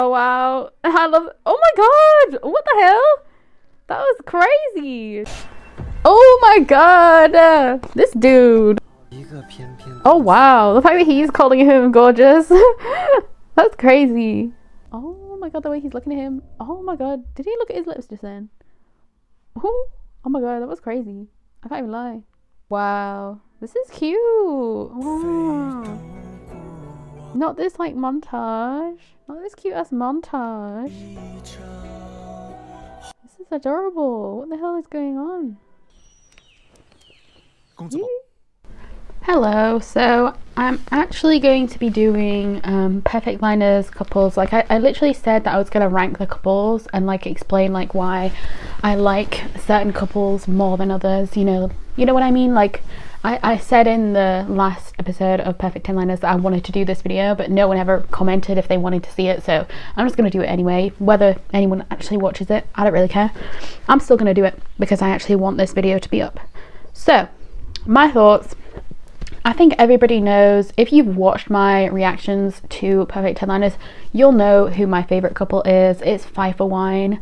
Oh wow. I love, oh my god, what the hell? That was crazy. Oh my god, this dude. Oh wow, the fact that he's calling him gorgeous. That's crazy. Oh my god, the way he's looking at him. Oh my god, did he look at his lips just then? Oh my god, that was crazy. I can't even lie. Wow, this is cute. Wow. Not this like montage. Not this cute ass montage. This is adorable. What the hell is going on? Hello, so I'm actually going to be doing perfect liners couples. Like I literally said that I was going to rank the couples and like explain like why I like certain couples more than others, you know what I mean? Like I said in the last episode of Perfect 10 Liners that I wanted to do this video, but no one ever commented if they wanted to see it, so I'm just going to do it anyway. Whether anyone actually watches it, I don't really care. I'm still going to do it because I actually want this video to be up. So, my thoughts. I think everybody knows, if you've watched my reactions to Perfect 10 Liners, you'll know who my favourite couple is. It's Pfeiffer Wine.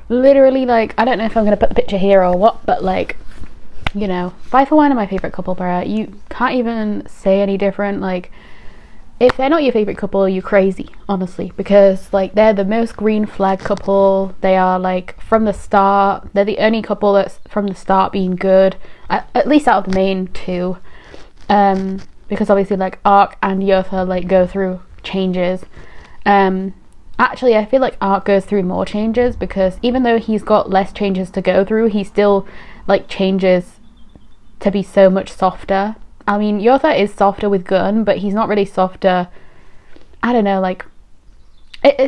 Literally, like, I don't know if I'm going to put the picture here or what, but like, you know, Pfeiffer Wine are my favourite couple, bruh. You can't even say any different. Like, if they're not your favourite couple, you're crazy, honestly, because like they're the most green flag couple. They are like from the start, they're the only couple that's from the start being good, at least out of the main two, because obviously like Ark and Yotha like go through changes. Actually I feel like Ark goes through more changes, because even though he's got less changes to go through, he still like changes to be so much softer. I mean, Yotha is softer with Gun, but he's not really softer. I don't know, like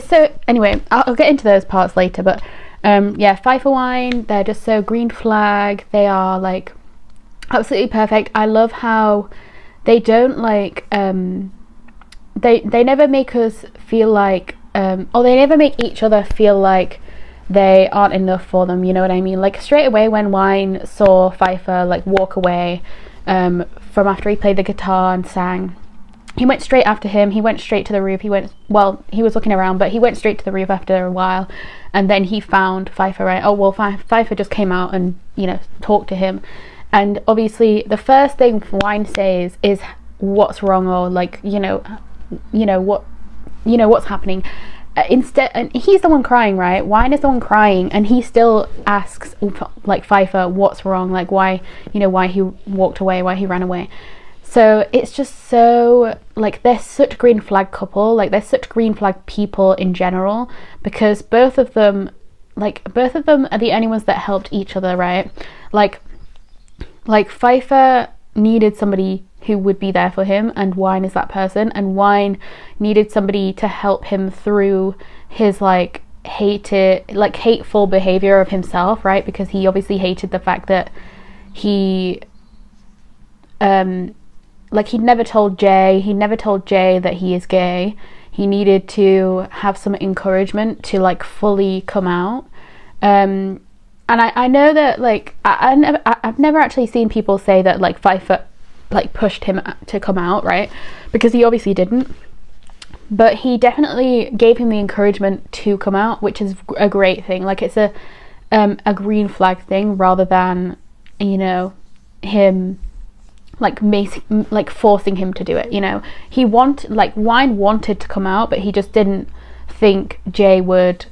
so anyway, I'll get into those parts later, but yeah, Pfeiffer Wine, they're just so green flag. They are like absolutely perfect. I love how they don't like they never make us feel like or they never make each other feel like they aren't enough for them, you know what I mean? Like straight away when Wine saw Pfeiffer like walk away from after he played the guitar and sang, he went straight after him. He went straight to the roof. He was looking around, but he went straight to the roof after a while, and then he found Pfeiffer, right? Oh well, Pfeiffer just came out and, you know, talked to him, and obviously the first thing Wine says is what's wrong, or like, what's happening. Instead, and he's the one crying, right? Wine is the one crying, and he still asks like Pfeiffer what's wrong, like why he walked away, why he ran away. So it's just so like, they're such green flag couple, like they're such green flag people in general, because both of them are the only ones that helped each other, right? Like Pfeiffer needed somebody who would be there for him, and Wine is that person, and Wine needed somebody to help him through his like hateful behavior of himself, right? Because he obviously hated the fact that he he'd never told Jay that he is gay. He needed to have some encouragement to like fully come out. And I know that like I've never actually seen people say that like Pfeiffer like pushed him to come out, right? Because he obviously didn't, but he definitely gave him the encouragement to come out, which is a great thing. Like it's a green flag thing, rather than, you know, him like forcing him to do it. You know, Wine wanted to come out, but he just didn't think Jay would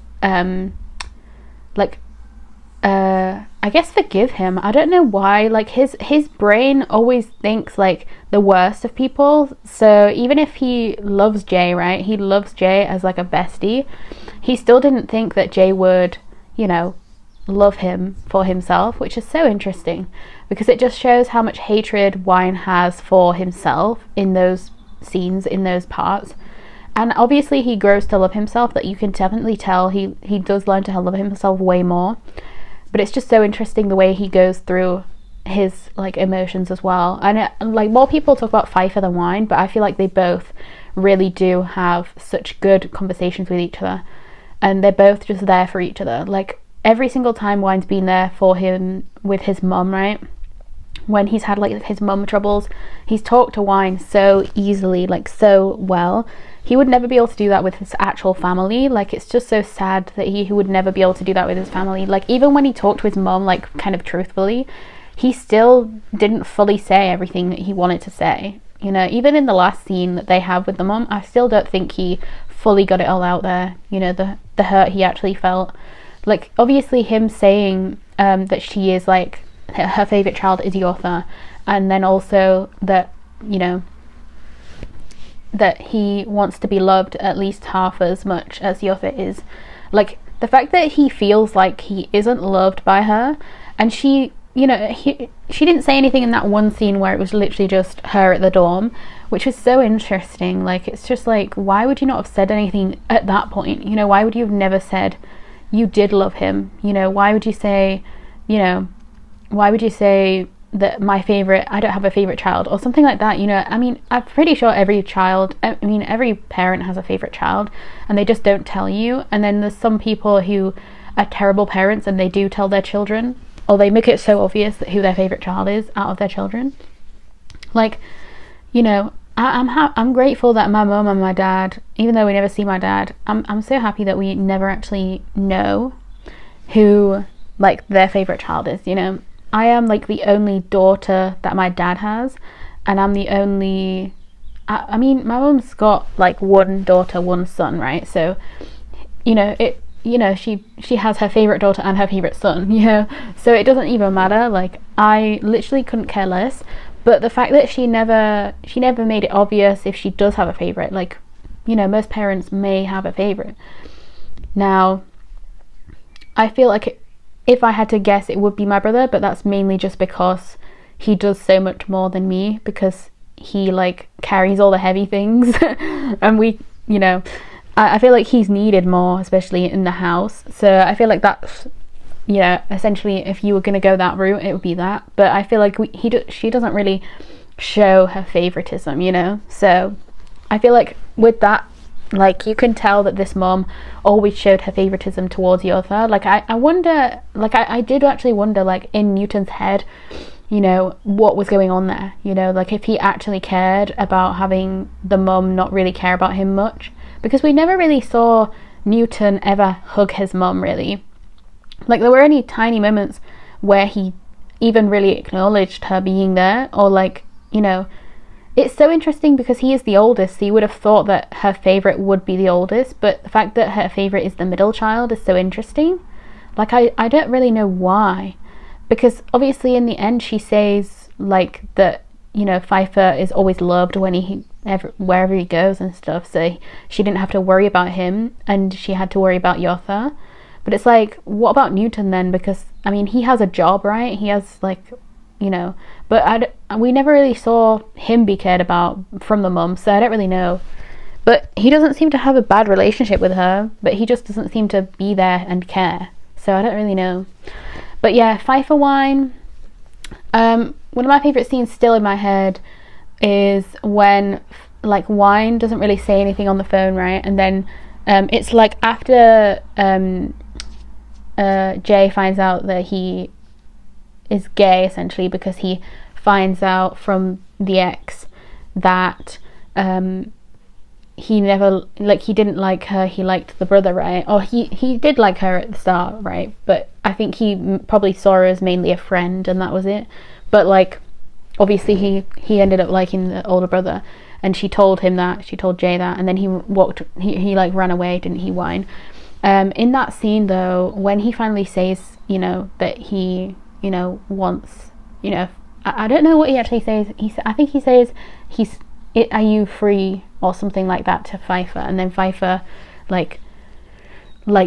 I guess forgive him. I don't know why. Like his brain always thinks like the worst of people. So even if he loves Jay, right? He loves Jay as like a bestie. He still didn't think that Jay would, you know, love him for himself, which is so interesting, because it just shows how much hatred Wine has for himself in those scenes, in those parts. And obviously he grows to love himself, that you can definitely tell he does learn to love himself way more. But it's just so interesting the way he goes through his like emotions as well. And like more people talk about Pfeiffer than Wine, but I feel like they both really do have such good conversations with each other, and they're both just there for each other. Like every single time Wine's been there for him with his mum, right? When he's had like his mum troubles, he's talked to Wine so easily, like so well. he would never be able to do that with his actual family. Like, it's just so sad that he would never be able to do that with his family. Like, even when he talked to his mom, like, kind of truthfully, he still didn't fully say everything that he wanted to say. You know, even in the last scene that they have with the mom, I still don't think he fully got it all out there. You know, the hurt he actually felt. Like, obviously him saying that she is, like, her favourite child is Yotha, and then also that, you know, that he wants to be loved at least half as much as Yotha is. Like, the fact that he feels like he isn't loved by her, and she, you know, she didn't say anything in that one scene where it was literally just her at the dorm, which was so interesting. Like, it's just like, why would you not have said anything at that point? You know, why would you have never said you did love him? You know, why would you say, you know, why would you say that I don't have a favorite child or something like that? You know, I mean, I'm pretty sure every parent has a favorite child, and they just don't tell you. And then there's some people who are terrible parents and they do tell their children, or they make it so obvious that who their favorite child is out of their children. Like, you know, I'm grateful that my mum and my dad, even though we never see my dad, I'm so happy that we never actually know who, like, their favorite child is. You know, I am, like, the only daughter that my dad has, and I'm the only, I mean, my mum's got, like, one daughter, one son, right? So, you know, she has her favorite daughter and her favorite son, you know, so it doesn't even matter. Like, I literally couldn't care less. But the fact that she never made it obvious if she does have a favorite, like, you know, most parents may have a favorite. Now, I feel like if I had to guess, it would be my brother, but that's mainly just because he does so much more than me, because he, like, carries all the heavy things and we, you know, I feel like he's needed more, especially in the house. So I feel like that's, you know, essentially, if you were going to go that route, it would be that. But I feel like she doesn't really show her favoritism, you know. So I feel like with that, like, you can tell that this mom always showed her favoritism towards Yotha. Like, I wonder, like, I did actually wonder, like, in Newton's head, you know, what was going on there, you know, like, if he actually cared about having the mum not really care about him much, because we never really saw Newton ever hug his mum, really. Like, there were only tiny moments where he even really acknowledged her being there, or, like, you know, it's so interesting because he is the oldest, so you would have thought that her favourite would be the oldest, but the fact that her favourite is the middle child is so interesting. Like, I don't really know why, because obviously in the end she says, like, that, you know, Pfeiffer is always loved wherever he goes and stuff, so she didn't have to worry about him, and she had to worry about Yotha. But it's like, what about Newton then? Because, I mean, he has a job, right? He has, like, you know, but we never really saw him be cared about from the mum, so I don't really know. But he doesn't seem to have a bad relationship with her, but he just doesn't seem to be there and care, so I don't really know. But yeah, Pfeiffer Wine, one of my favourite scenes still in my head is when, like, Wine doesn't really say anything on the phone, right? And then it's like after Jay finds out that he is gay, essentially, because he finds out from the ex that he never, like, he didn't like her, he liked the brother, right? Or he did like her at the start, right? But I think he probably saw her as mainly a friend, and that was it. But, like, obviously he ended up liking the older brother, and she told Jay that, and then he like ran away, didn't he, Wine? In that scene, though, when he finally says, you know, that he, you know, wants, you know, I don't know what he actually says. I think he says, are you free, or something like that, to Pfeiffer, and then Pfeiffer, like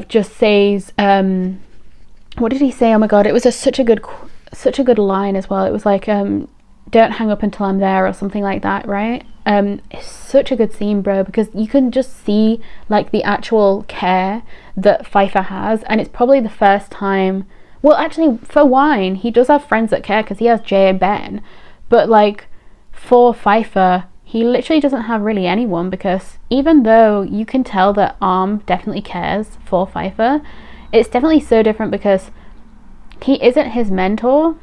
just says, what did he say? Oh my god, it was such a good line as well. It was like, don't hang up until I'm there, or something like that, right? It's such a good scene, bro, because you can just see, like, the actual care that Pfeiffer has, and it's probably the first time, well, actually, for Wine, he does have friends that care, because he has Jay and Ben, but, like, for Pfeiffer, he literally doesn't have really anyone, because even though you can tell that Arm definitely cares for Pfeiffer, it's definitely so different, because he isn't his mentor.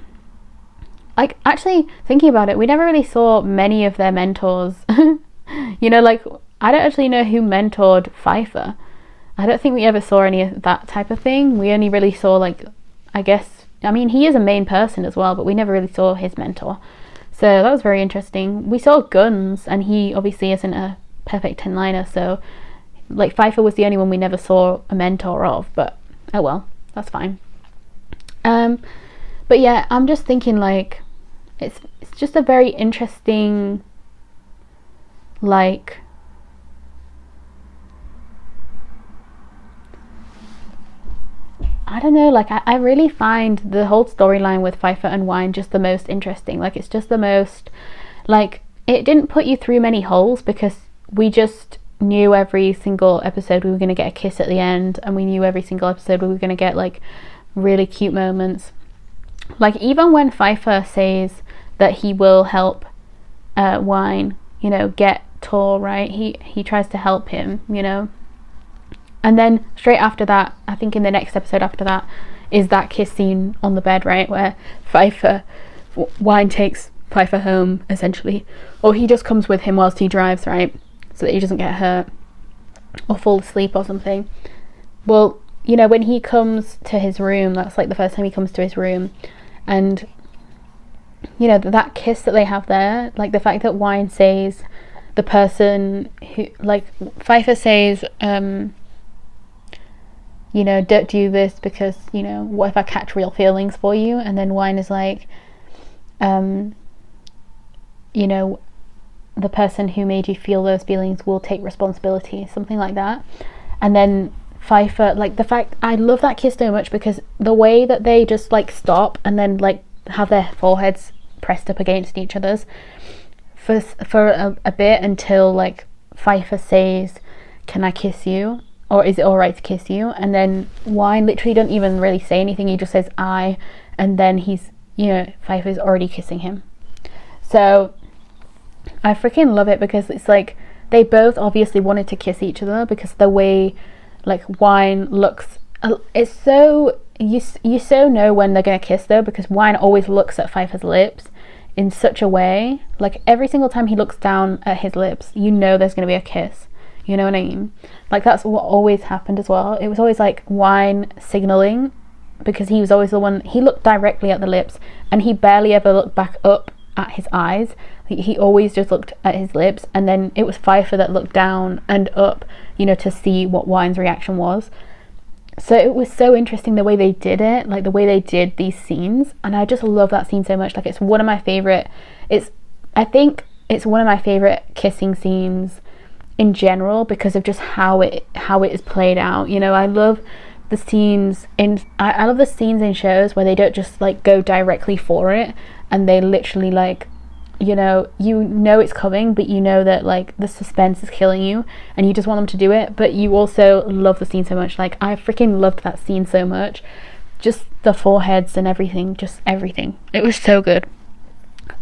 Like, actually, thinking about it, we never really saw many of their mentors. You know, like, I don't actually know who mentored Pfeiffer. I don't think we ever saw any of that type of thing. We only really saw, like, I guess, I mean, he is a main person as well, but we never really saw his mentor. So that was very interesting. We saw Guns, and he obviously isn't a perfect 10-liner, so, like, Pfeiffer was the only one we never saw a mentor of, but oh well, that's fine. But yeah, I'm just thinking, like, it's just a very interesting, like, I don't know, like, I really find the whole storyline with Pfeiffer and Wine just the most interesting. Like, it's just the most, like, it didn't put you through many holes, because we just knew every single episode we were going to get a kiss at the end, and we knew every single episode we were going to get, like, really cute moments. Like, even when Pfeiffer says that he will help Wine, you know, get Tor, right? He tries to help him, you know. And then straight after that, I think in the next episode after that, is that kiss scene on the bed, right? Where Wine takes Pfeiffer home, essentially. Or he just comes with him whilst he drives, right? So that he doesn't get hurt or fall asleep or something. Well, you know, when he comes to his room, that's like the first time he comes to his room. And, you know, that kiss that they have there, like the fact that Wine says, the person who, like, Pfeiffer says, you know, don't do this because, you know, what if I catch real feelings for you? And then Wine is like, you know, the person who made you feel those feelings will take responsibility, something like that. And then Pfeiffer, like, the fact, I love that kiss so much, because the way that they just, like, stop and then, like, have their foreheads pressed up against each other's for a bit, until, like, Pfeiffer says, can I kiss you? Or is it alright to kiss you? And then Wine literally doesn't even really say anything. He just says I, and then he's, you know, Pfeiffer's already kissing him. So I freaking love it, because it's like they both obviously wanted to kiss each other, because the way, like, Wine looks, it's so, you so know when they're gonna kiss though, because Wine always looks at Pfeiffer's lips in such a way, like every single time he looks down at his lips, you know there's gonna be a kiss. You know what I mean? Like, that's what always happened as well. It was always like Wine signaling, because he was always the one, he looked directly at the lips, and he barely ever looked back up at his eyes. He always just looked at his lips, and then it was Pfeiffer that looked down and up, you know, to see what Wine's reaction was. So it was so interesting the way they did it, like the way they did these scenes, and I just love that scene so much. Like, it's one of my favorite, I think it's one of my favorite kissing scenes in general, because of just how it is played out. You know, I love the scenes in I love the scenes in shows where they don't just, like, go directly for it, and they literally, like, you know it's coming, but you know that, like, the suspense is killing you and you just want them to do it, but you also love the scene so much. Like, I freaking loved that scene so much, just the foreheads and everything, just everything. It was so good.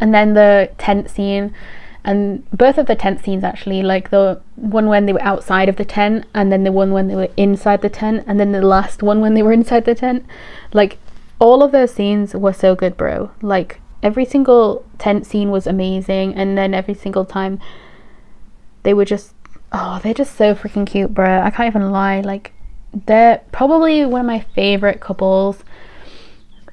And then the tent scene, and both of the tent scenes, actually, like the one when they were outside of the tent, and then the one when they were inside the tent, and then the last one when they were inside the tent, like, all of those scenes were so good, bro. Like, every single tent scene was amazing, and then every single time they were just, oh, they're just so freaking cute, bro. I can't even lie. Like, they're probably one of my favorite couples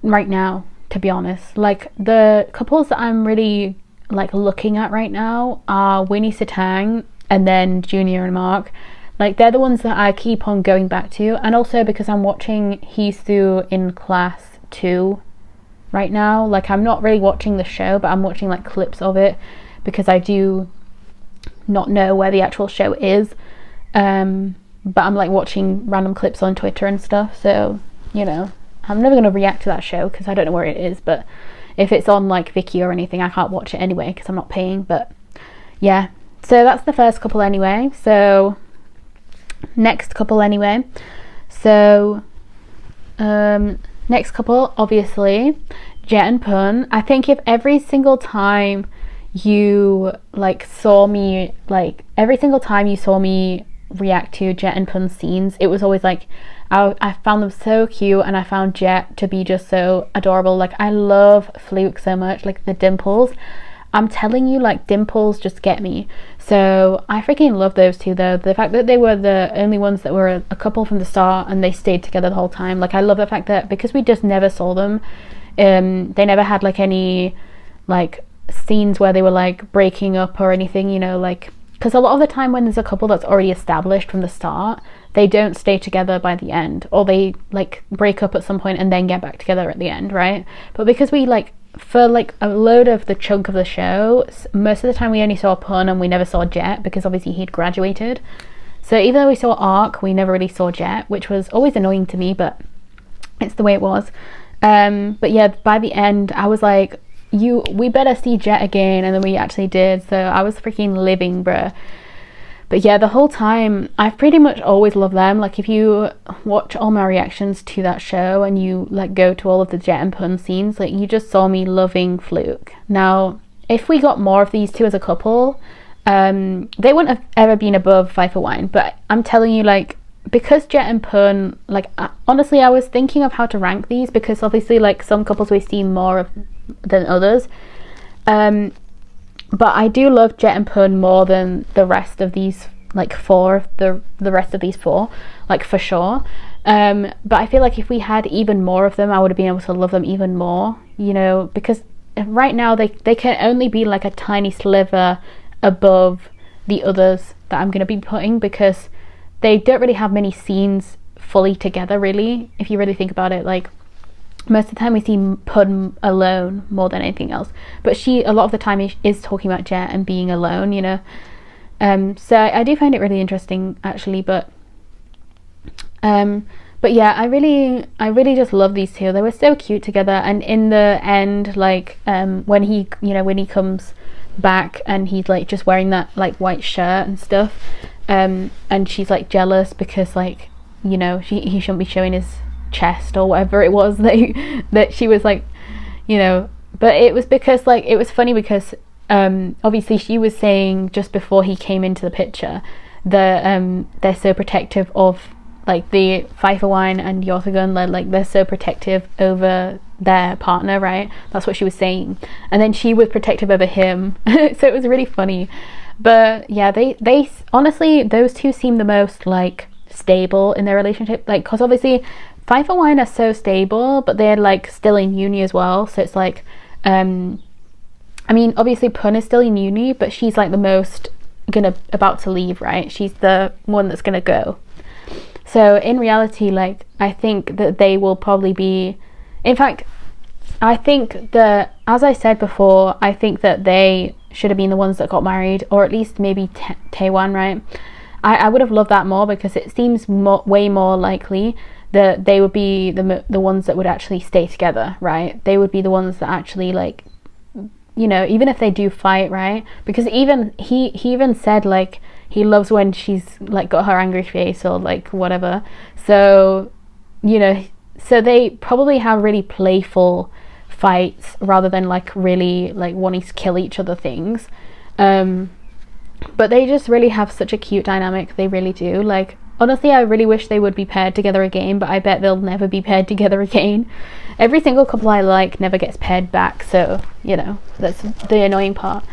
right now, to be honest. Like, the couples that I'm really, like, looking at right now are Winnie Satang and then Junior and Mark. Like, they're the ones that I keep on going back to, and also because I'm watching Hisu in Class 2 right now. Like, I'm not really watching the show, but I'm watching, like, clips of it, because I do not know where the actual show is, but I'm, like, watching random clips on Twitter and stuff. So, you know, I'm never going to react to that show because I don't know where it is, but if it's on, like, Viki or anything, I can't watch it anyway because I'm not paying. But yeah, so that's the first couple anyway. So next couple anyway. So next couple, obviously, Jet and Pun. I think if every single time you, like, saw me, like, every single time you saw me react to Jet and Pun's scenes, it was always like, I found them so cute, and I found Jet to be just so adorable. Like, I love Fluke so much, like, the dimples. I'm telling you, like, dimples just get me. So I freaking love those two though. The fact that they were the only ones that were a couple from the start and they stayed together the whole time. Like, I love the fact that because we just never saw them, they never had like any like scenes where they were like breaking up or anything, you know, like, because a lot of the time when there's a couple that's already established from the start, they don't stay together by the end, or they like break up at some point and then get back together at the end, right? But because we like, for like a load of the chunk of the show, most of the time we only saw Pun and we never saw Jet, because obviously he'd graduated. So even though we saw Arc, we never really saw Jet, which was always annoying to me, but it's the way it was. But yeah, by the end I was like, we better see Jet again, and then we actually did. So I was freaking living, bruh. But yeah, the whole time I've pretty much always loved them. Like, if you watch all my reactions to that show and you like go to all of the Jet and Pun scenes, like, you just saw me loving Fluke. Now if we got more of these two as a couple, they wouldn't have ever been above Five for Wine. But I'm telling you, like, because Jet and Pun, like, honestly, I was thinking of how to rank these, because obviously like some couples we see more of than others, but I do love Jet and Pun more than the rest of these, like, the rest of these four, like, for sure. But I feel like if we had even more of them, I would have been able to love them even more, you know, because right now they can only be like a tiny sliver above the others that I'm going to be putting, because they don't really have many scenes fully together, really, if you really think about it. Like, most of the time we see Pun alone more than anything else, but she a lot of the time is talking about Jet and being alone, you know. So I do find it really interesting, actually. But yeah, I really just love these two. They were so cute together. And in the end, like, when he comes back and he's like just wearing that like white shirt and stuff, and she's like jealous because, like, you know, he shouldn't be showing his chest or whatever it was that she was like, you know. But it was because, like, it was funny because obviously she was saying just before he came into the picture that they're so protective of, like, the Five for Wine and Yortagun, like, they're so protective over their partner, right? That's what she was saying. And then she was protective over him. So it was really funny. But yeah, they honestly, those two seem the most like stable in their relationship, like, because obviously Five for Wine are so stable, but they're like still in uni as well. So it's like, I mean, obviously Pun is still in uni, but she's like the most about to leave, right? She's the one that's gonna go. So in reality, like, I think that they will probably be, in fact, I think that, as I said before, I think that they should have been the ones that got married, or at least maybe Taewon, right? I would have loved that more, because it seems way more likely that they would be the ones that would actually stay together, right? They would be the ones that actually, like, you know, even if they do fight, right? Because even he even said, like, he loves when she's like got her angry face or like whatever. So, you know, so they probably have really playful fights rather than like really like wanting to kill each other things. But they just really have such a cute dynamic. They really do. Like, honestly, I really wish they would be paired together again, but I bet they'll never be paired together again. Every single couple I like never gets paired back, so, you know, that's the annoying part.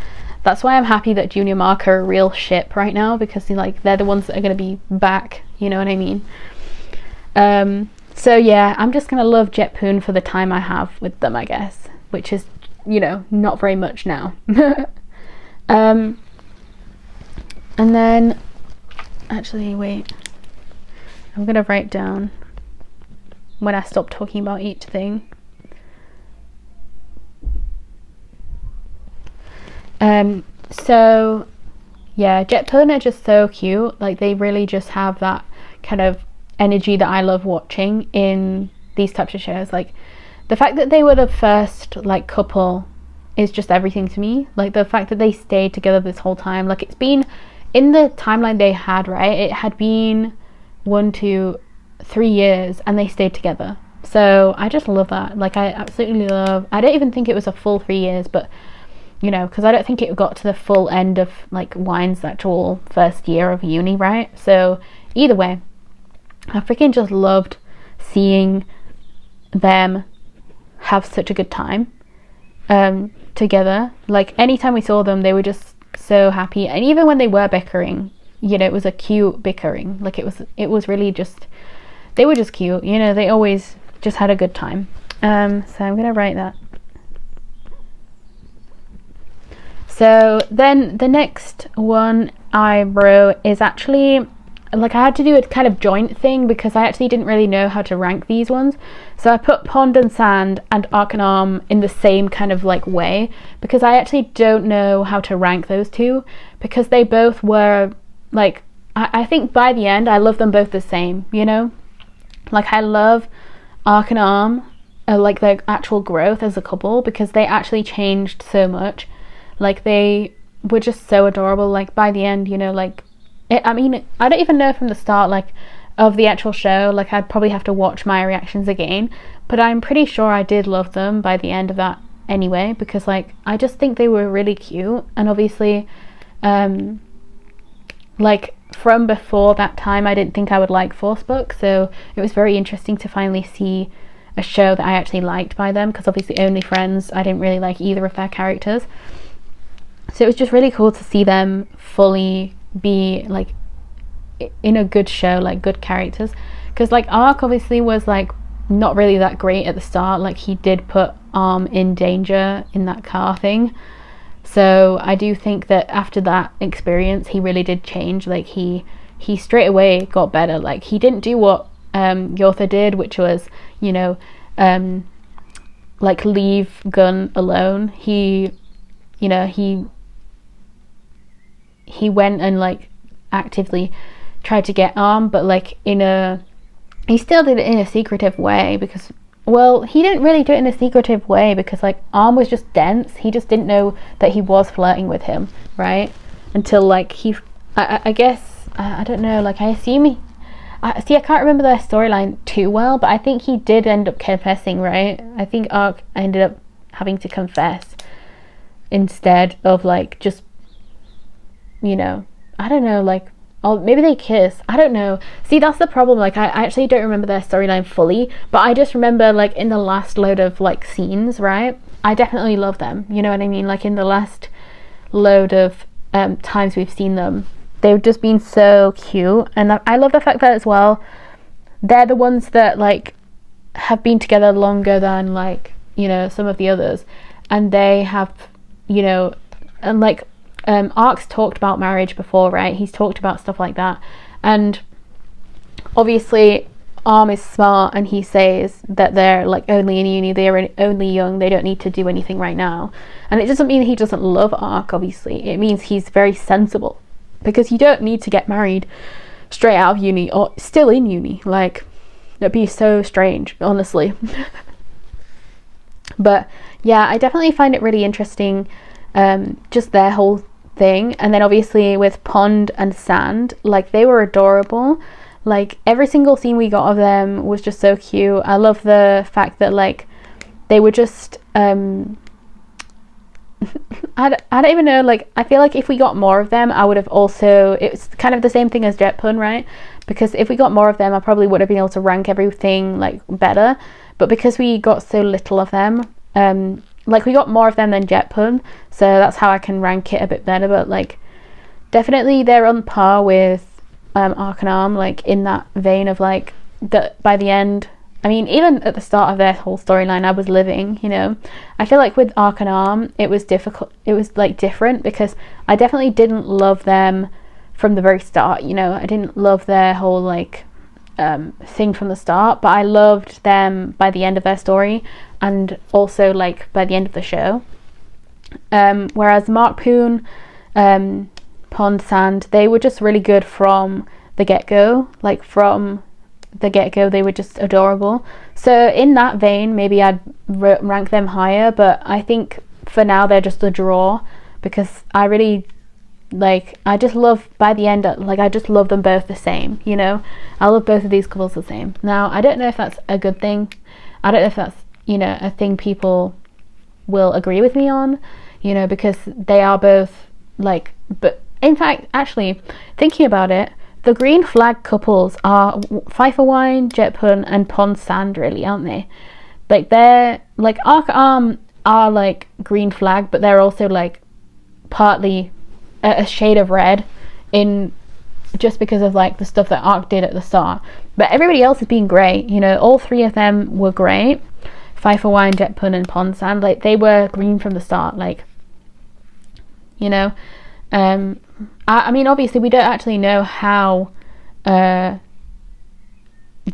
That's why I'm happy that Junior Mark are a real ship right now, because, like, they're the ones that are going to be back, you know what I mean? So yeah, I'm just going to love Jetpoon for the time I have with them, I guess, which is, you know, not very much now. And then, actually, wait, I'm going to write down when I stop talking about each thing. So yeah, Jetpoon are just so cute. Like, they really just have that kind of energy that I love watching in these types of shows. Like, the fact that they were the first like couple is just everything to me. Like, the fact that they stayed together this whole time, like, it's been in the timeline they had, right, it had been 1, 2, 3 years and they stayed together. So I just love that. Like, I absolutely love, I don't even think it was a full 3 years, but, you know, because I don't think it got to the full end of like Wine's actual first year of uni, right? So either way, I freaking just loved seeing them have such a good time together. Like anytime we saw them, they were just so happy. And even when they were bickering, you know, it was a cute bickering. Like it was really just, they were just cute, you know. They always just had a good time. So I'm gonna write that. So then the next one I wrote is actually, like, I had to do a kind of joint thing because I actually didn't really know how to rank these ones. So I put Pond and Sand and Arc and Arm in the same kind of like way, because I actually don't know how to rank those two, because they both were like, I think by the end I love them both the same, you know. Like I love Arc and Arm, like their actual growth as a couple, because they actually changed so much. Like they were just so adorable. Like by the end, you know, like I mean, I don't even know from the start, like, of the actual show. Like I'd probably have to watch my reactions again, but I'm pretty sure I did love them by the end of that anyway, because like I just think they were really cute. And obviously like from before that time I didn't think I would like Forcebook, so it was very interesting to finally see a show that I actually liked by them, because obviously Only Friends, I didn't really like either of their characters. So it was just really cool to see them fully be like in a good show, like good characters. Because like Arc obviously was like not really that great at the start. Like he did put Arm in danger in that car thing. So I do think that after that experience he really did change. Like he straight away got better. Like he didn't do what Yotha did, which was, you know, like leave Gun alone. He, you know, he went and like actively tried to get Arm, but like he still did it in a secretive way, because, well, he didn't really do it in a secretive way because like Arm was just dense. He just didn't know that he was flirting with him, right? Until like I guess, I don't know, like I assume I can't remember their storyline too well, but I think he did end up confessing, right? I think Arc ended up having to confess instead of like just, you know, I don't know, like, oh, maybe they kiss, I don't know. See, that's the problem. Like I actually don't remember their storyline fully, but I just remember like in the last load of like scenes, right, I definitely love them, you know what I mean? Like in the last load of times we've seen them, they've just been so cute. And I love the fact that as well, they're the ones that like have been together longer than like, you know, some of the others, and they have, you know, and like Arc's talked about marriage before, right? He's talked about stuff like that, and obviously Arm is smart and he says that they're like only in uni, they're only young, they don't need to do anything right now. And it doesn't mean he doesn't love Arc, obviously. It means he's very sensible, because you don't need to get married straight out of uni or still in uni. Like, that'd be so strange, honestly. But yeah, I definitely find it really interesting, just their whole thing. And then obviously with Pond and Sand, like they were adorable. Like every single scene we got of them was just so cute. I love the fact that like they were just I don't even know, like I feel like if we got more of them, I would have also, it's kind of the same thing as Jetpun, right? Because if we got more of them, I probably would have been able to rank everything like better. But because we got so little of them, like we got more of them than Jetpun, so that's how I can rank it a bit better. But like definitely they're on par with Arc and Arm, like in that vein of like that by the end. I mean, even at the start of their whole storyline, I was living, you know. I feel like with Arc and Arm, it was difficult. It was like different because I definitely didn't love them from the very start, you know. I didn't love their whole like thing from the start, but I loved them by the end of their story, and also like by the end of the show. Whereas Mark Poon, Pond, Sand, they were just really good from the get-go. Like from the get-go, they were just adorable. So in that vein, maybe I'd rank them higher, but I think for now they're just a draw, because I really like, I just love, by the end, like I just love them both the same, you know. I love both of these couples the same. Now I don't know if that's a good thing. I don't know if that's, you know, a thing people will agree with me on, you know, because they are both like, but in fact, actually thinking about it, the green flag couples are Pfeiffer Wine, Jetpun and Pond Sand, really, aren't they? Like they're like Arc Arm are like green flag, but they're also like partly a shade of red in just because of like the stuff that Ark did at the start. But everybody else has been great, you know. All three of them were great. Pfeiffer, Wine, Jetpun and Pond Sand, like they were green from the start, like, you know. I mean, obviously we don't actually know how Jet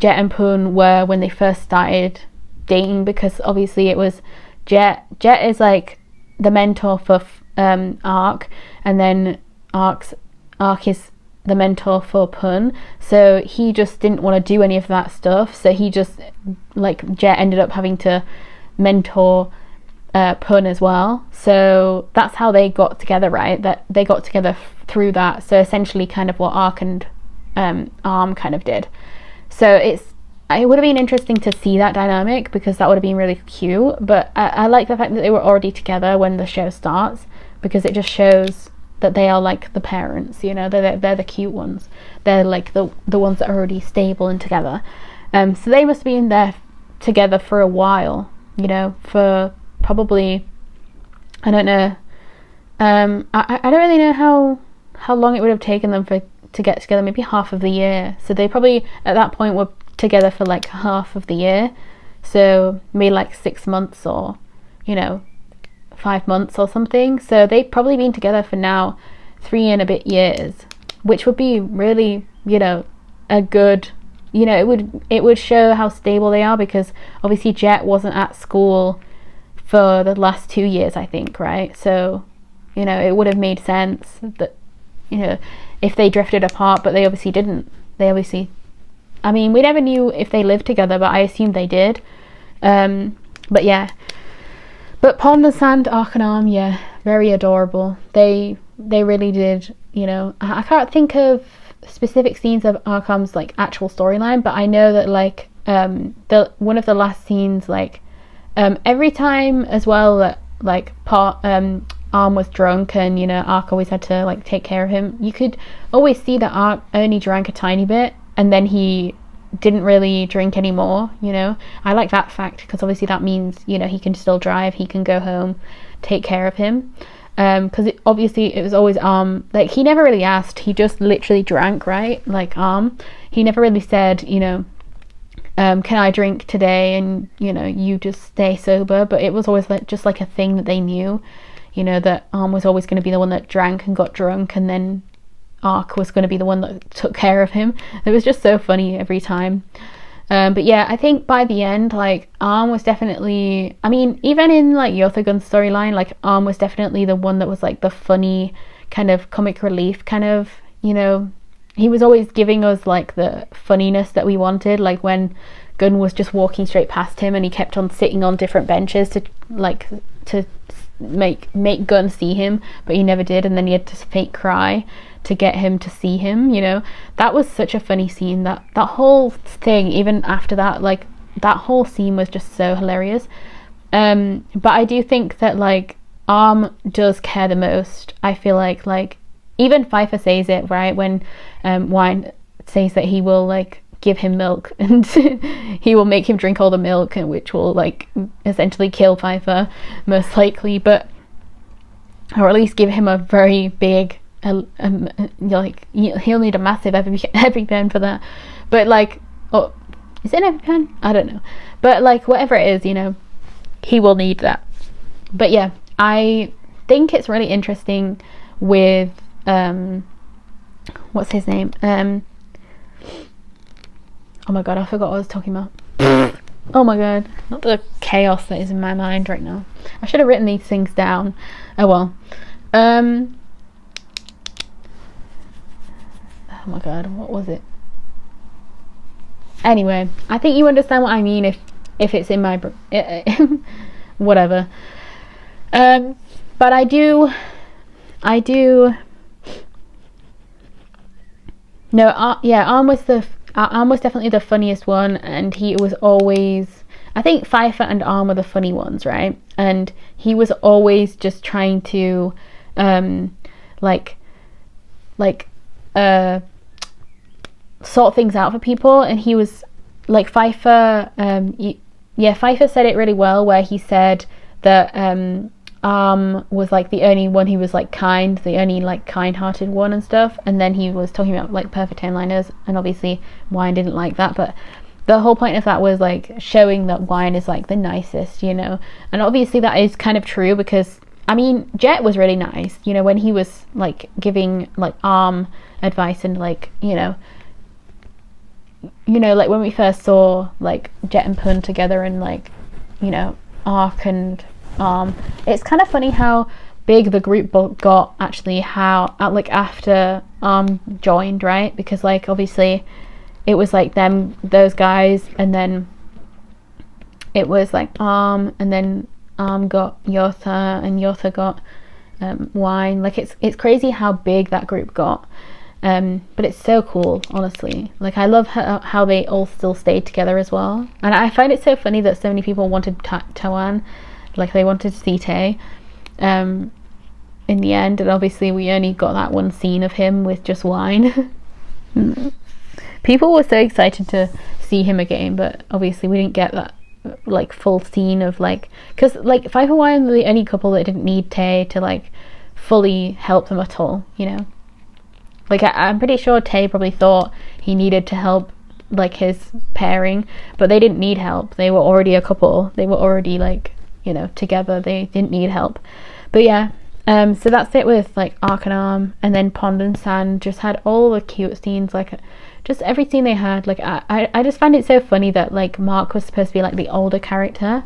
and Pun were when they first started dating, because obviously it was Jet is like the mentor for Ark, and then Ark is the mentor for Pun, so he just didn't want to do any of that stuff, so he just, like, Jet ended up having to mentor Pun as well. So that's how they got together, right? That they got together through that. So essentially kind of what Ark and Arm kind of did. So it would have been interesting to see that dynamic, because that would have been really cute. But I like the fact that they were already together when the show starts, because it just shows that they are like the parents, you know. They're the cute ones. They're like the ones that are already stable and together. So they must have been there together for a while, you know, for probably, I don't know, I don't really know how long it would have taken them to get together. Maybe half of the year. So they probably at that point were together for like half of the year, so maybe like 6 months, or, you know, 5 months or something. So they've probably been together for now 3 and a bit years, which would be really, you know, a good, you know, it would show how stable they are, because obviously Jet wasn't at school for the last 2 years, I think, right? So, you know, it would have made sense that, you know, if they drifted apart, but they obviously didn't. They obviously, I mean, we never knew if they lived together, but I assumed they did. But yeah. But Pond and Sand, Ark and Arm, yeah, very adorable. They really did, you know. I can't think of specific scenes of Arkham's like actual storyline, but I know that like one of the last scenes, like every time as well that like Arm was drunk, and, you know, Ark always had to like take care of him, you could always see that Ark only drank a tiny bit, and then he didn't really drink anymore, you know. I like that fact, because obviously that means, you know, he can still drive, he can go home, take care of him, because obviously it was always Arm, like he never really asked, he just literally drank, right? Like Arm, he never really said, you know, can I drink today, and, you know, you just stay sober. But it was always like just like a thing that they knew, you know, that Arm was always going to be the one that drank and got drunk, and then Ark was going to be the one that took care of him. It was just so funny every time. But yeah, I think by the end, like, Arm was definitely, I mean, even in like Yothagun's storyline, like Arm was definitely the one that was like the funny kind of comic relief kind of, you know, he was always giving us like the funniness that we wanted, like when Gunn was just walking straight past him and he kept on sitting on different benches to make Gunn see him, but he never did, and then he had to fake cry to get him to see him, you know. That was such a funny scene. That whole thing, even after that, like that whole scene was just so hilarious. But I do think that like Arm does care the most. I feel like even Pfeiffer says it, right, when Wine says that he will like give him milk and he will make him drink all the milk, and which will like essentially kill Pfeiffer most likely, but or at least give him a very big like he'll need a massive EpiPen for that. But like, oh, is it an EpiPen? I don't know, but like whatever it is, you know, he will need that. But yeah, I think it's really interesting with what's his name, oh my god, I forgot what I was talking about. Oh my god, not the chaos that is in my mind right now. I should have written these things down. Oh well. Oh my god, what was it? Anyway, I think you understand what I mean if it's in my whatever. But I do no, yeah, Arm was definitely the funniest one, and he was always, I think Pfeiffer and Arm were the funny ones, right? And he was always just trying to sort things out for people, and he was like Pfeiffer Pfeiffer said it really well, where he said that was like the only one who was like kind, the only like kind-hearted one and stuff, and then he was talking about like perfect timeliners, and obviously Wine didn't like that, but the whole point of that was like showing that Wine is like the nicest, you know. And obviously that is kind of true, because I mean Jet was really nice, you know, when he was like giving like advice, and like you know like when we first saw like Jet and Pun together, and like you know Arc and it's kind of funny how big the group got actually, how like after joined, right? Because like obviously it was like those guys, and then it was like and then got Yotha, and Yotha got Wine. Like it's crazy how big that group got. But it's so cool, honestly. Like I love how they all still stayed together as well, and I find it so funny that so many people wanted Tawan, like they wanted to see Tay in the end, and obviously we only got that one scene of him with just Wine. People were so excited to see him again, but obviously we didn't get that like full scene of like, because like Five and Wine were the only couple that didn't need Tay to like fully help them at all, you know. Like I'm pretty sure Tay probably thought he needed to help like his pairing, but they didn't need help. They were already a couple. They were already like, you know, together. They didn't need help. But yeah, so that's it with like Arc and Arm, and then Pond and Sand just had all the cute scenes, like just every scene they had. Like I just find it so funny that like Mark was supposed to be like the older character,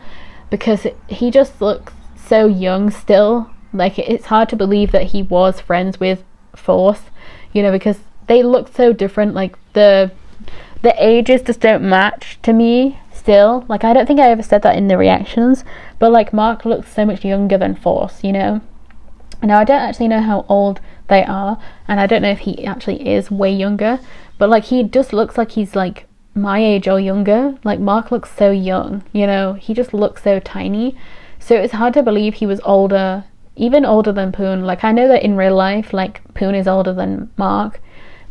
because he just looks so young still. Like it's hard to believe that he was friends with Force, you know, because they look so different. Like the ages just don't match to me still. Like I don't think I ever said that in the reactions, but like Mark looks so much younger than Force, you know. Now I don't actually know how old they are, and I don't know if he actually is way younger, but like he just looks like he's like my age or younger. Like Mark looks so young, you know, he just looks so tiny, so it's hard to believe he was older, even older than Poon. Like I know that in real life like Poon is older than Mark,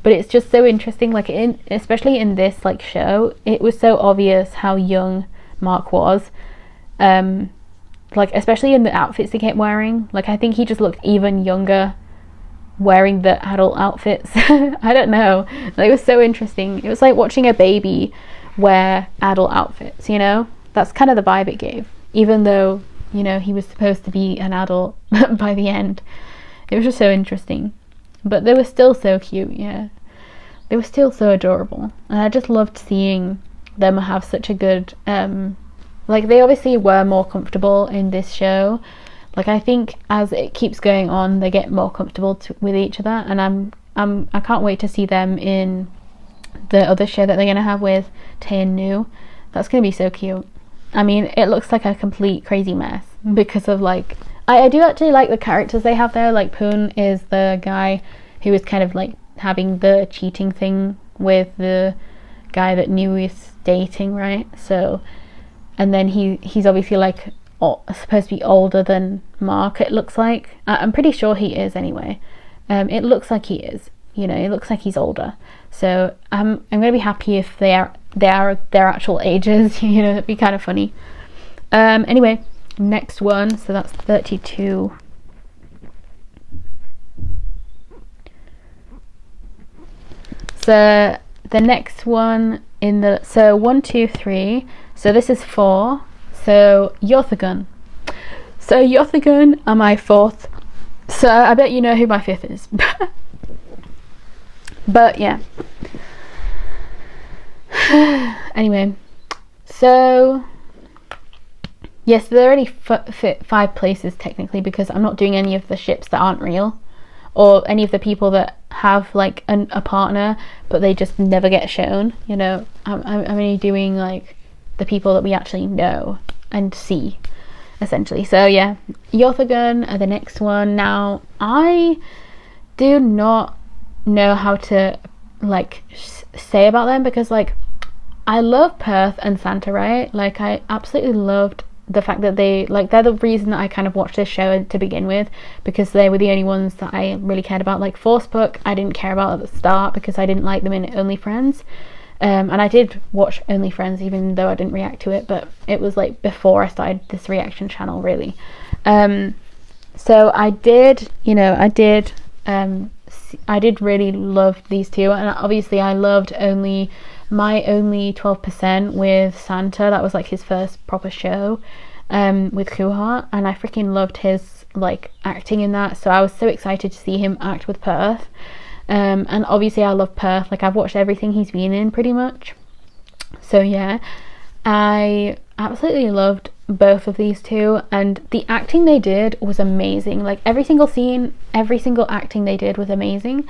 but it's just so interesting, like especially in this like show, it was so obvious how young Mark was, like especially in the outfits he kept wearing. Like I think he just looked even younger wearing the adult outfits. I don't know, like, it was so interesting. It was like watching a baby wear adult outfits, you know. That's kind of the vibe it gave, even though, you know, he was supposed to be an adult by the end. It was just so interesting, but they were still so cute. Yeah, they were still so adorable, and I just loved seeing them have such a good like they obviously were more comfortable in this show. Like I think as it keeps going on, they get more comfortable with each other, and I can't wait to see them in the other show that they're gonna have with Tay and Nu. That's gonna be so cute. I mean, it looks like a complete crazy mess because of like I do actually like the characters they have there. Like Poon is the guy who is kind of like having the cheating thing with the guy that Nu is dating, right? So, and then he's obviously like supposed to be older than Mark, it looks like. I'm pretty sure he is anyway. It looks like he is, you know, it looks like he's older. So I'm gonna be happy if they are their actual ages, you know. It'd be kind of funny. Anyway, next one, so that's 32. So the next one in the, so 1, 2, 3, so this is 4. So Yothagun. So Yothagun are my 4th. So I bet you know who my 5th is. But yeah. Anyway, so yes, there are only 5 places technically, because I'm not doing any of the ships that aren't real, or any of the people that have like a partner but they just never get shown, you know. I'm only doing like the people that we actually know and see, essentially. So yeah, Yothagun are the next one. Now I do not know how to like say about them, because like I love Perth and Santa, right? Like I absolutely loved the fact that they're the reason that I kind of watched this show to begin with, because they were the only ones that I really cared about. Like Forcebook I didn't care about at the start because I didn't like them in Only Friends, And I did watch Only Friends, even though I didn't react to it, but it was like before I started this reaction channel, really. So I did, I did really love these two, and obviously I loved My Only 12% with Santa. That was like his first proper show with Kuha, and I freaking loved his like acting in that. So I was so excited to see him act with Perth. And obviously I love Perth, like I've watched everything he's been in pretty much. So yeah, I absolutely loved both of these two, and the acting they did was amazing. Like every single scene, every single acting they did was amazing.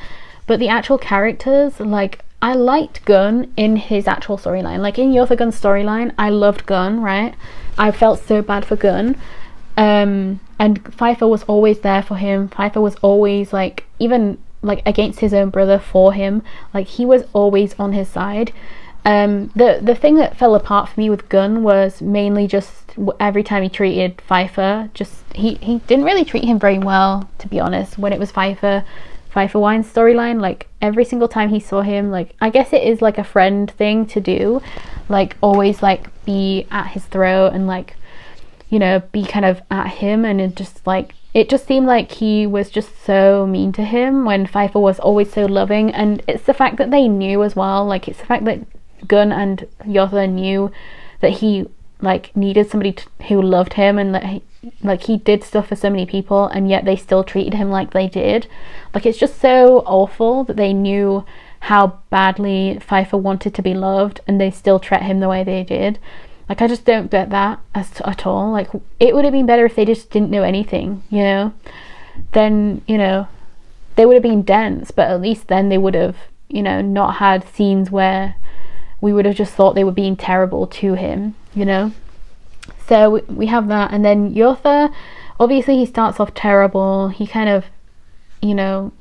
But the actual characters, like I liked Gun in his actual storyline. Like in Yotha Gun's storyline, I loved Gun, right? I felt so bad for Gun. And Pfeiffer was always there for him. Pfeiffer was always like, even like against his own brother, for him. Like he was always on his side. The thing that fell apart for me with Gun was mainly just every time he treated Pfeiffer, just he didn't really treat him very well, to be honest. When it was Pfeiffer Wine's storyline, like every single time he saw him, like I guess it is like a friend thing to do, like always like be at his throat and like, be kind of at him, and it just seemed like he was just so mean to him when Pfeiffer was always so loving. And it's the fact that they knew as well, like it's the fact that Gun and Yotha knew that he like needed somebody who loved him, and that he did stuff for so many people, and yet they still treated him like they did. Like it's just so awful that they knew how badly Pfeiffer wanted to be loved, and they still treat him the way they did. Like I just don't get that at all. Like it would have been better if they just didn't know anything, then they would have been dense, but at least then they would have not had scenes where we would have just thought they were being terrible to him, So we have that. And then Yotha, obviously he starts off terrible. He kind of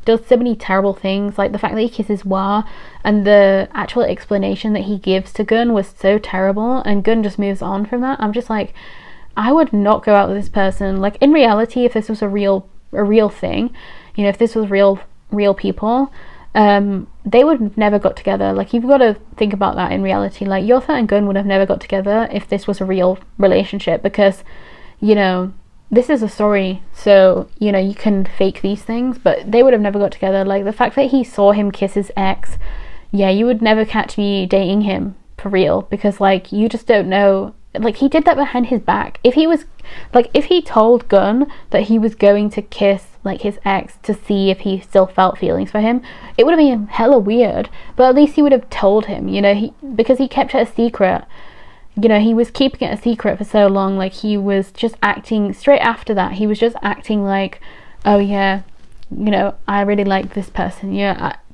does so many terrible things, like the fact that he kisses Wa, and the actual explanation that he gives to Gun was so terrible, and Gun just moves on from that. I'm just like, I would not go out with this person. Like in reality, if this was a real thing, if this was real people, they would have never got together. Like you've got to think about that in reality. Like Yotha and Gun would have never got together if this was a real relationship, because this is a story, so you can fake these things, but they would have never got together. Like the fact that he saw him kiss his ex, yeah, you would never catch me dating him for real, because like you just don't know. Like he did that behind his back. If he told Gun that he was going to kiss like his ex to see if he still felt feelings for him, it would have been hella weird, but at least he would have told him, because he kept it a secret. He was keeping it a secret for so long. Like he was just acting straight after that. He was just acting like, oh yeah, I really like this person.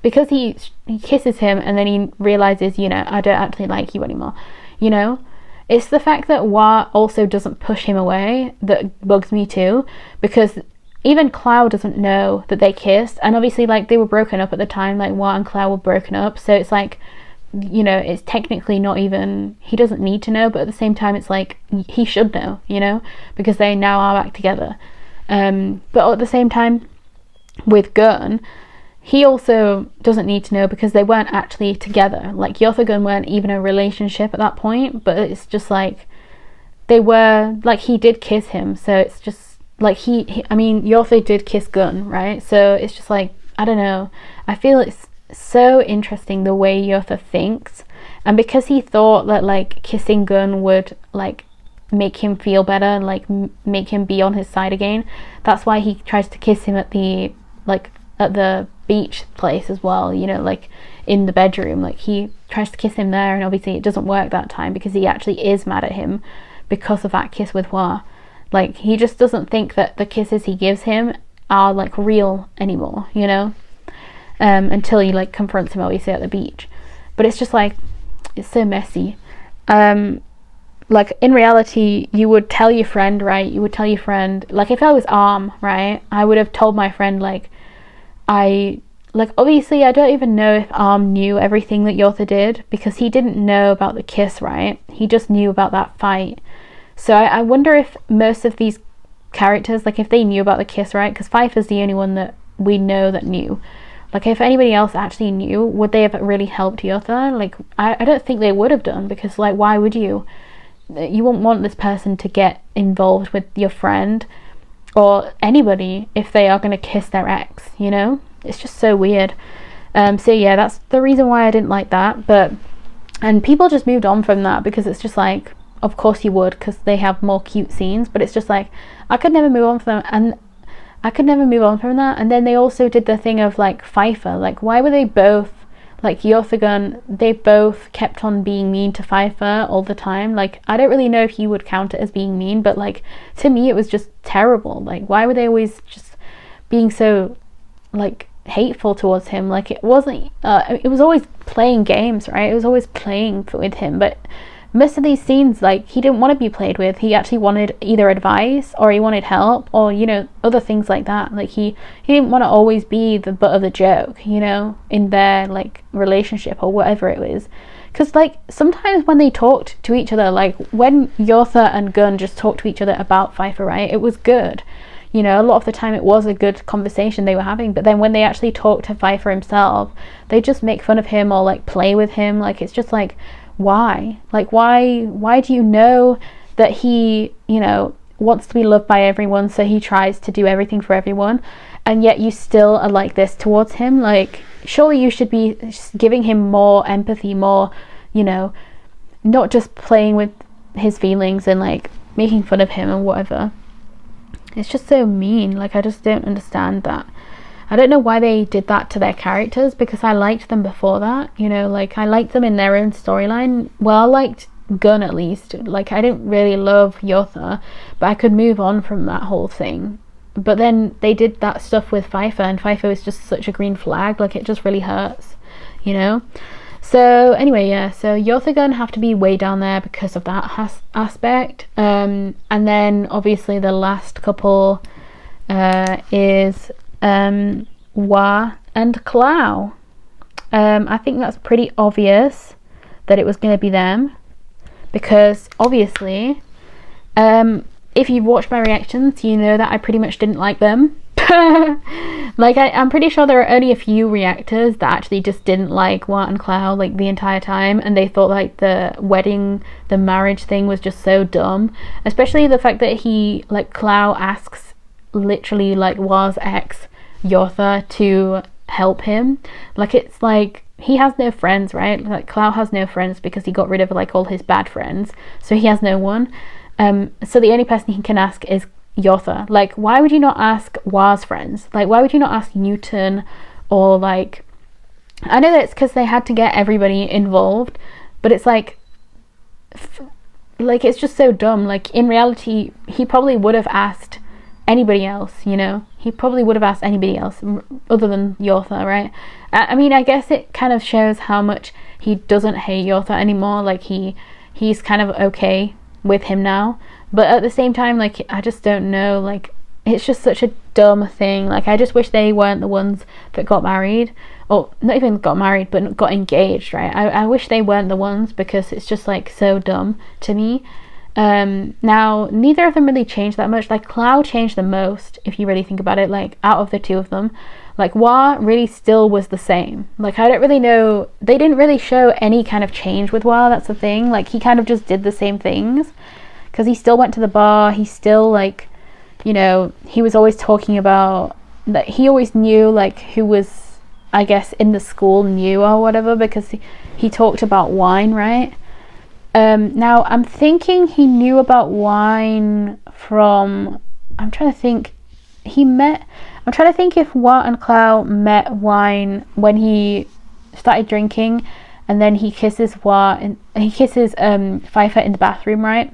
Because he kisses him and then he realizes, I don't actually like you anymore. It's the fact that Wa also doesn't push him away that bugs me too, because even Cloud doesn't know that they kissed, and obviously like they were broken up at the time. Like Wa and Cloud were broken up, so it's like, it's technically not even, he doesn't need to know, but at the same time it's like he should know, because they now are back together. But at the same time with Gun, he also doesn't need to know, because they weren't actually together. Like Yotha Gun weren't even a relationship at that point, but it's just like they were, like he did kiss him, so it's just like Yotha did kiss Gun, right? So it's just like, I don't know, I feel it's so interesting the way Yotha thinks, and because he thought that like kissing Gun would like make him feel better and like make him be on his side again, that's why he tries to kiss him at the beach place as well, like in the bedroom. Like he tries to kiss him there, and obviously it doesn't work that time, because he actually is mad at him because of that kiss with Wa. Like he just doesn't think that the kisses he gives him are like real anymore, until he like confronts him obviously at the beach. But it's just like, it's so messy. Like in reality, you would tell your friend, right? Like if I was Arm, right, I would have told my friend, like obviously I don't even know if Arm knew everything that Yotha did, because he didn't know about the kiss, right? He just knew about that fight. So I wonder if most of these characters, like if they knew about the kiss, right? Because Pfeiffer's the only one that we know that knew. Like, if anybody else actually knew, would they have really helped Yotha? Like, I don't think they would have done, because, like, why would you? You wouldn't want this person to get involved with your friend or anybody if they are going to kiss their ex, you know? It's just so weird. So yeah, that's the reason why I didn't like that. And people just moved on from that, because it's just like, of course you would, because they have more cute scenes, but it's just like, I could never move on from them, and I could never move on from that. And then they also did the thing of like Pfeiffer, like, why were they both, like, Yorthagun, they both kept on being mean to Pfeiffer all the time. Like, I don't really know if you would count it as being mean, but like, to me it was just terrible. Like, why were they always just being so, like, hateful towards him? Like, it wasn't it was always playing games, right? It was always playing with him, but most of these scenes, like, he didn't want to be played with. He actually wanted either advice, or he wanted help, or, you know, other things like that. Like, he didn't want to always be the butt of the joke, you know, in their, like, relationship or whatever it was. Because, like, sometimes when they talked to each other, like, when Yotha and Gunn just talked to each other about Pfeiffer, right, it was good. You know, a lot of the time it was a good conversation they were having, but then when they actually talk to Pfeiffer himself, they just make fun of him or, like, play with him. Like, it's just like, why? Like, why do you know that he, you know, wants to be loved by everyone, so he tries to do everything for everyone, and yet you still are like this towards him? Like, surely you should be giving him more empathy, more, you know, not just playing with his feelings and, like, making fun of him and whatever. It's just so mean. Like, I just don't understand that. I don't know why they did that to their characters, because I liked them before that, you know, like, I liked them in their own storyline. Well, I liked Gunn, at least. Like, I didn't really love Yotha, but I could move on from that whole thing. But then they did that stuff with Pfeiffer, and Pfeiffer is just such a green flag. Like, it just really hurts, you know? So anyway, yeah, so Yotha Gunn have to be way down there because of that aspect. And then obviously the last couple is Wah and Clow. I think that's pretty obvious that it was going to be them, because obviously, if you've watched my reactions, you know that I pretty much didn't like them. Like, I'm pretty sure there are only a few reactors that actually just didn't like Wah and Clow, like, the entire time, and they thought, like, the marriage thing was just so dumb. Especially the fact that he, like, Clow asks literally, like, Wah's ex, Yotha, to help him. Like, it's like, he has no friends, right? Like, Clow has no friends because he got rid of, like, all his bad friends, so he has no one. So the only person he can ask is Yotha. Like, why would you not ask Wah's friends? Like, why would you not ask Newton, or, like, I know that it's because they had to get everybody involved, but it's like it's just so dumb. Like, in reality, he probably would have asked anybody else, you know? He probably would have asked anybody else other than Yotha, right? I mean, I guess it kind of shows how much he doesn't hate Yotha anymore. Like, he's kind of okay with him now. But at the same time, like, I just don't know, like, it's just such a dumb thing. Like, I just wish they weren't the ones that got married, or not even got married, but got engaged, right? I wish they weren't the ones, because it's just, like, so dumb to me. Now, neither of them really changed that much. Like, Clow changed the most, if you really think about it, like, out of the two of them. Like, Wah really still was the same. Like, I don't really know, they didn't really show any kind of change with Wah, that's the thing. Like, he kind of just did the same things, because he still went to the bar, he still, like, you know, he was always talking about that. He always knew, like, who was, I guess, in the school knew or whatever, because he talked about wine, right? Now, I'm thinking he knew about wine from, I'm trying to think if Wah and Clow met Wine when he started drinking, and then he kisses Pfeiffer in the bathroom, right?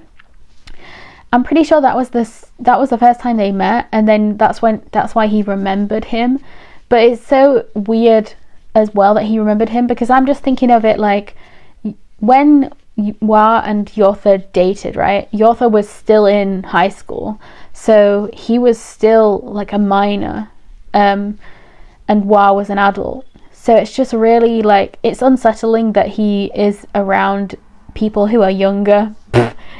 I'm pretty sure that was the first time they met, and then that's why he remembered him. But it's so weird as well that he remembered him, because I'm just thinking of it like, when Wah and Yotha dated, right? Yotha was still in high school, so he was still like a minor, and Wah was an adult. So it's just really, like, it's unsettling that he is around people who are younger.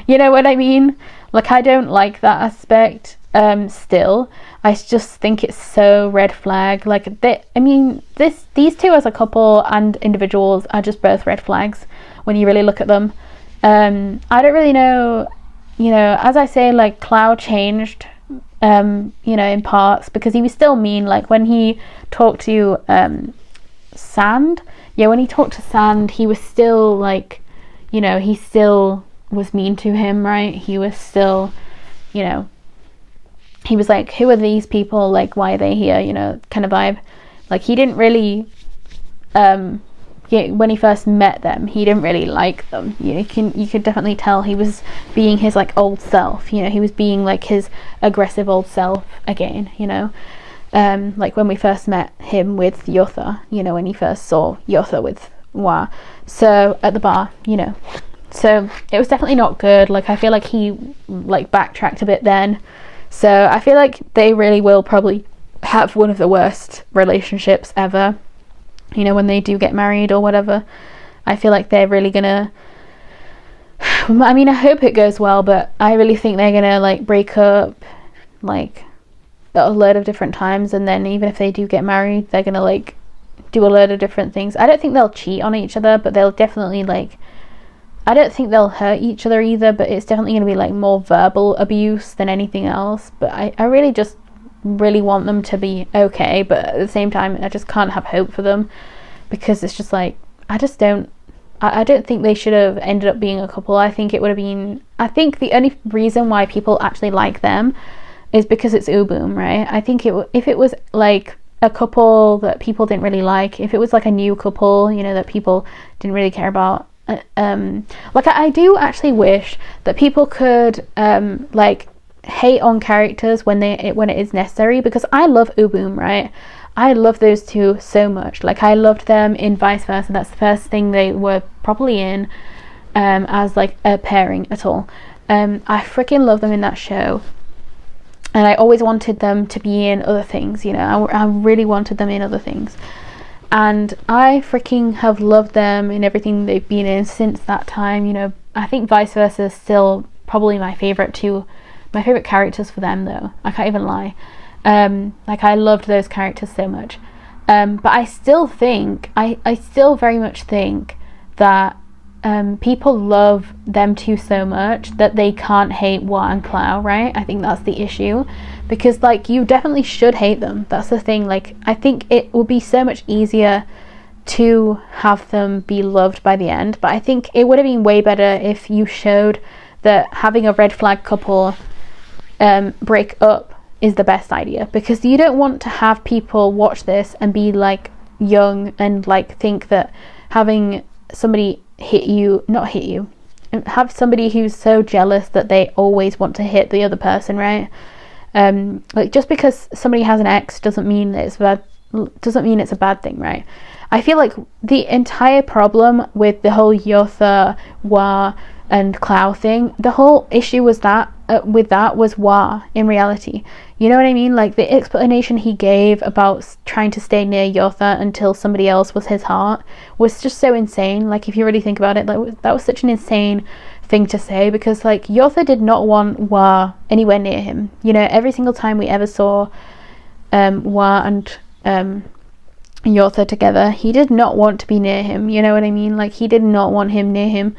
You know what I mean? Like, I don't like that aspect. still. I just think it's so red flag. Like, these two as a couple and individuals are just both red flags when you really look at them. I don't really know, as I say, like, Cloud changed, in parts, because he was still mean. Like, when he talked to Sand, when he talked to Sand, he was still like, he still was mean to him, right? He was still, he was like, who are these people, like, why are they here, kind of vibe. Like, he didn't really when he first met them, he didn't really like them. You could definitely tell he was being his, like, old self. He was being, like, his aggressive old self again. Like when we first met him with Yotha. When he first saw Yotha with Wa. So at the bar. So it was definitely not good. Like, I feel like he, like, backtracked a bit then. So I feel like they really will probably have one of the worst relationships ever. When they do get married or whatever. I feel like they're really gonna, I hope it goes well, but I really think they're gonna, like, break up, like, a load of different times, and then even if they do get married, they're gonna, like, do a load of different things. I don't think they'll cheat on each other, but they'll definitely, like, I don't think they'll hurt each other either, but it's definitely gonna be, like, more verbal abuse than anything else. But I really just really want them to be okay, but at the same time I just can't have hope for them, because it's just like, I don't think they should have ended up being a couple. I think it would have been, I think the only reason why people actually like them is because it's Uboom, right? I think if it was like a couple that people didn't really like, if it was like a new couple, that people didn't really care about, like, I do actually wish that people could like hate on characters when it is necessary, because I love Uboom, right? I love those two so much. Like, I loved them in Vice Versa. That's the first thing they were probably in as, like, a pairing at all. I freaking love them in that show, and I always wanted them to be in other things. I really wanted them in other things, and I freaking have loved them in everything they've been in since that time. I think Vice Versa is still probably my favorite characters for them, though. I can't even lie. Like, I loved those characters so much. But I still think, I still very much think that people love them two so much that they can't hate Wa and Clow, right? I think that's the issue, because, like, you definitely should hate them. That's the thing. Like, I think it will be so much easier to have them be loved by the end, but I think it would have been way better if you showed that having a red flag couple break up is the best idea, because you don't want to have people watch this and be, like, young and, like, think that having somebody have somebody who's so jealous that they always want to hit the other person, right? Like, just because somebody has an ex doesn't mean it's a bad thing, right? I feel like the entire problem with the whole Yotha, Wa and Clow thing, the whole issue was that was Wa in reality. You know what I mean? Like, the explanation he gave about trying to stay near Yotha until somebody else was his heart was just so insane. Like, if you really think about it, like, that was such an insane thing to say, because, like, Yotha did not want Wa anywhere near him. Every single time we ever saw Wa and Yotha together, he did not want to be near him. You know what I mean? Like, he did not want him near him,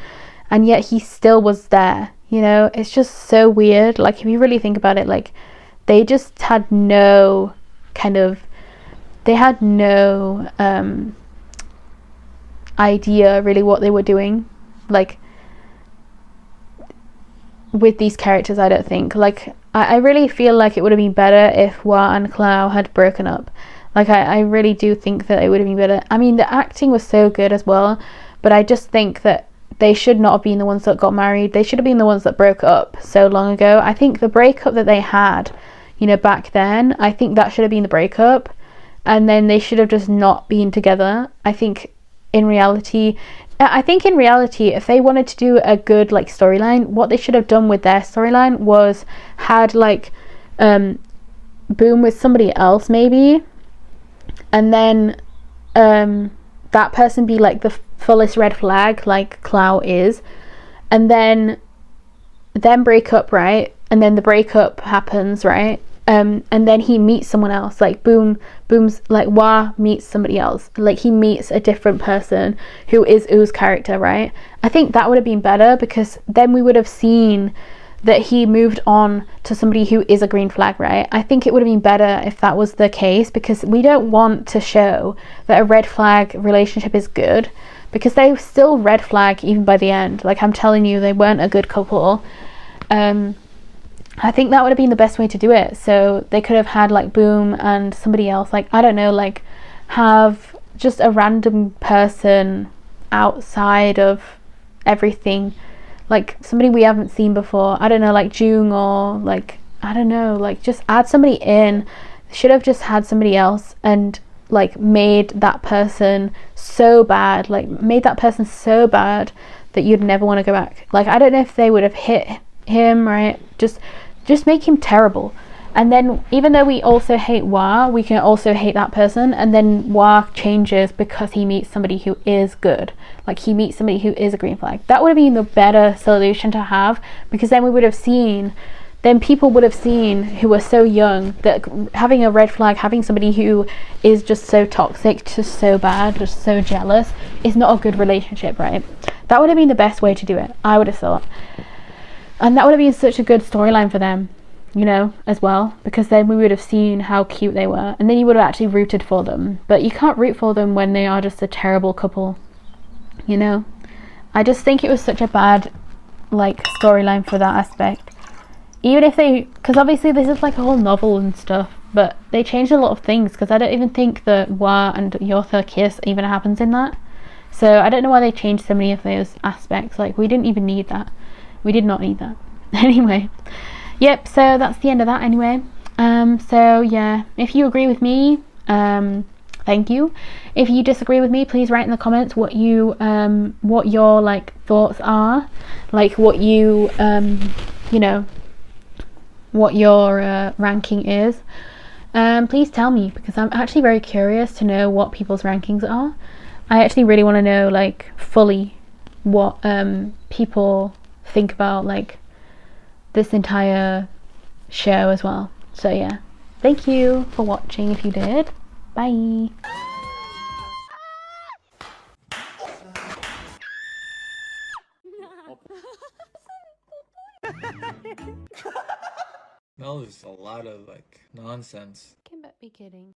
and yet he still was there. It's just so weird. Like, if you really think about it, like, they just had no idea really what they were doing, like, with these characters. I don't think, like, I really feel like it would have been better if Wa and Clow had broken up. Like, I really do think that it would have been better. I mean, the acting was so good as well, but I just think that they should not have been the ones that got married. They should have been the ones that broke up so long ago. I think the breakup that they had, back then, I think that should have been the breakup, and then they should have just not been together. I think in reality, if they wanted to do a good, like, storyline, what they should have done with their storyline was had, like, Boom with somebody else maybe, and then that person be, like, the fullest red flag, like Clow is, and then break up, right? and then the breakup happens, right? And then he meets someone else, like Boom's like Wah meets somebody else, like he meets a different person who is Oo's character, right? I think that would have been better, because then we would have seen that he moved on to somebody who is a green flag, right? I think it would have been better if that was the case, because we don't want to show that a red flag relationship is good, because they still red flag even by the end. Like, I'm telling you, they weren't a good couple. I think that would have been the best way to do it. So they could have had like Boom and somebody else, like, I don't know, like have just a random person outside of everything, like somebody we haven't seen before. I don't know, like Jung, or like, I don't know, like just add somebody in. Should have just had somebody else and like made that person so bad, like made that person so bad that you'd never want to go back. Like, I don't know if they would have hit him, right? Just make him terrible. And then even though we also hate Wah, we can also hate that person, and then Wah changes because he meets somebody who is good, like he meets somebody who is a green flag. That would have been the better solution to have, because then we would have seen, then people would have seen who were so young that having a red flag, having somebody who is just so toxic, just so bad, just so jealous, is not a good relationship, right? That would have been the best way to do it, I would have thought. And that would have been such a good storyline for them, you know, as well, because then we would have seen how cute they were, and then you would have actually rooted for them. But you can't root for them when they are just a terrible couple, you know. I just think it was such a bad like storyline for that aspect. Even if they, because obviously this is like a whole novel and stuff, but they changed a lot of things, because I don't even think that Wah and Yotha kiss even happens in that. So I don't know why they changed so many of those aspects. Like, we didn't even need that. We did not need that. Anyway, yep, so that's the end of that anyway. So yeah, if you agree with me, thank you. If you disagree with me, please write in the comments what you what your like thoughts are, like what you you know, what your ranking is. Please tell me, because I'm actually very curious to know what people's rankings are. I actually really want to know, like, fully what people think about like this entire show as well. So yeah, thank you for watching if you did. Bye. That was a lot of like nonsense. Can but be kidding.